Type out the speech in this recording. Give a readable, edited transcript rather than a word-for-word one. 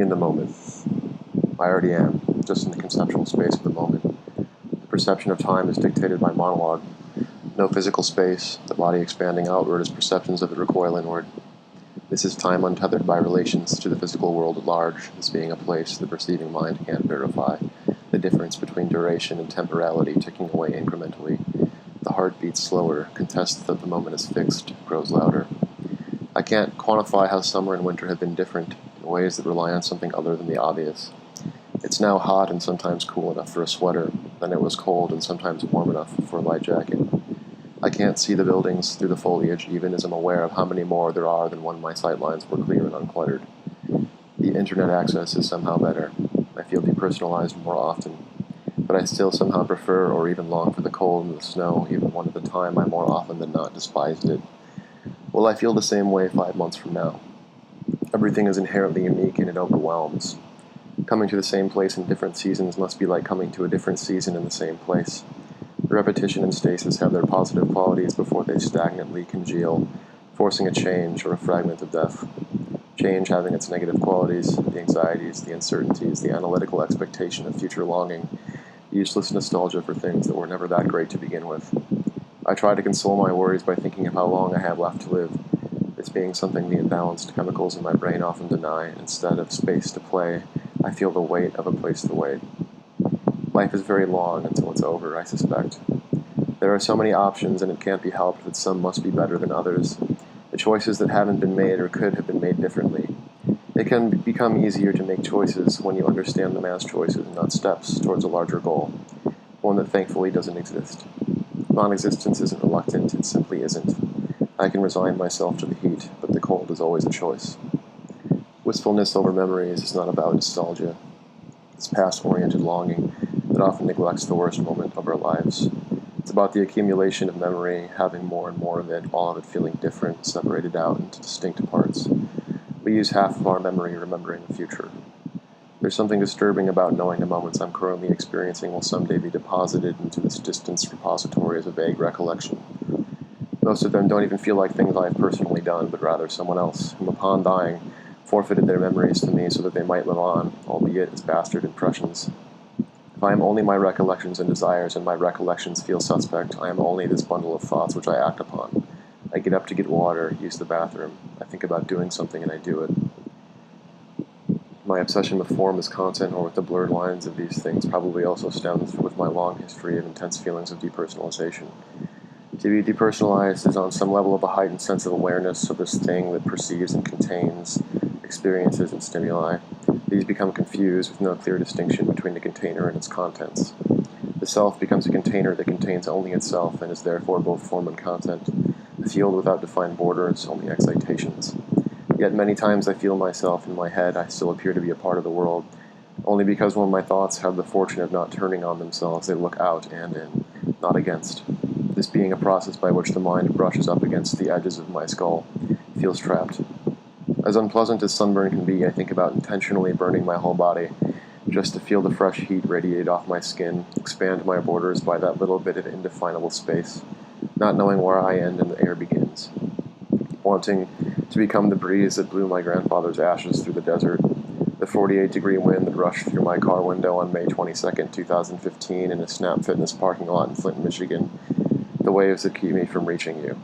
in the moment. I already am, just in the conceptual space of the moment. The perception of time is dictated by monologue. No physical space, the body expanding outward as perceptions of it recoil inward. This is time untethered by relations to the physical world at large, this being a place the perceiving mind can't verify, the difference between duration and temporality ticking away incrementally. The heart beats slower, contests that the moment is fixed, grows louder. I can't quantify how summer and winter have been different in ways that rely on something other than the obvious. It's now hot and sometimes cool enough for a sweater, then it was cold and sometimes warm enough for a light jacket. I can't see the buildings through the foliage even as I'm aware of how many more there are than when my sightlines were clear and uncluttered. The internet access is somehow better. I feel depersonalized more often. But I still somehow prefer or even long for the cold and the snow, even one at a time I more often than not despised it. Will I feel the same way 5 months from now? Everything is inherently unique and it overwhelms. Coming to the same place in different seasons must be like coming to a different season in the same place. Repetition and stasis have their positive qualities before they stagnantly congeal, forcing a change or a fragment of death. Change having its negative qualities, the anxieties, the uncertainties, the analytical expectation of future longing, useless nostalgia for things that were never that great to begin with. I try to console my worries by thinking of how long I have left to live, this being something the imbalanced chemicals in my brain often deny. Instead of space to play, I feel the weight of a place to wait. Life is very long until it's over, I suspect. There are so many options, and it can't be helped that some must be better than others. The choices that haven't been made or could have been made differently. It can become easier to make choices when you understand them as choices, not steps towards a larger goal, one that thankfully doesn't exist. Non-existence isn't reluctant, it simply isn't. I can resign myself to the heat, but the cold is always a choice. Wistfulness over memories is not about nostalgia. It's past-oriented longing that often neglects the worst moment of our lives. It's about the accumulation of memory, having more and more of it, all of it feeling different, separated out into distinct parts. We use half of our memory remembering the future. There's something disturbing about knowing the moments I'm currently experiencing will someday be deposited into this distant repository as a vague recollection. Most of them don't even feel like things I've personally done, but rather someone else, whom upon dying, forfeited their memories to me so that they might live on, albeit as bastard impressions. If I am only my recollections and desires, and my recollections feel suspect, I am only this bundle of thoughts which I act upon. I get up to get water, use the bathroom. I think about doing something and I do it. My obsession with form as content or with the blurred lines of these things probably also stems with my long history of intense feelings of depersonalization. To be depersonalized is on some level of a heightened sense of awareness of this thing that perceives and contains experiences and stimuli. These become confused with no clear distinction between the container and its contents. The self becomes a container that contains only itself and is therefore both form and content. A field without defined borders, only excitations. Yet many times I feel myself in my head, I still appear to be a part of the world, only because when my thoughts have the fortune of not turning on themselves, they look out and in, not against. This being a process by which the mind brushes up against the edges of my skull, feels trapped. As unpleasant as sunburn can be, I think about intentionally burning my whole body, just to feel the fresh heat radiate off my skin, expand my borders by that little bit of indefinable space, not knowing where I end and the air begins. Wanting to become the breeze that blew my grandfather's ashes through the desert, the 48-degree wind that rushed through my car window on May 22nd, 2015 in a Snap Fitness parking lot in Flint, Michigan, the waves that keep me from reaching you.